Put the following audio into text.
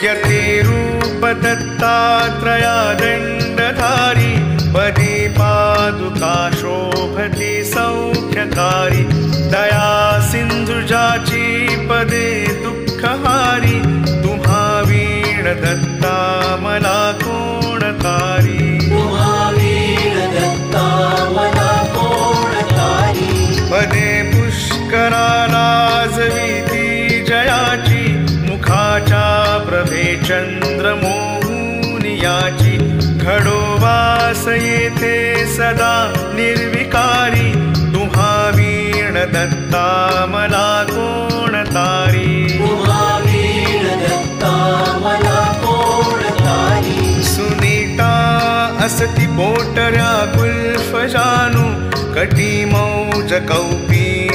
यते रूप दत्तात्रया दण्डधारी पदे पादुका शोभते सौख्यकारी दया सिंधुजाची पदे दुःखहारी तुम्हा वीण दत्ता मला कोण तारी पदे पुष्कराला जविती जयाची मुखाच्या प्रभे चंद्रमोहुनियाची घडो वास येथे सदा निर्विकारी तुम्हा वीण दत्ता मला कोण तारी सुनीता असती पोटऱ्या गुल्फ जानू कटी मौज कौपी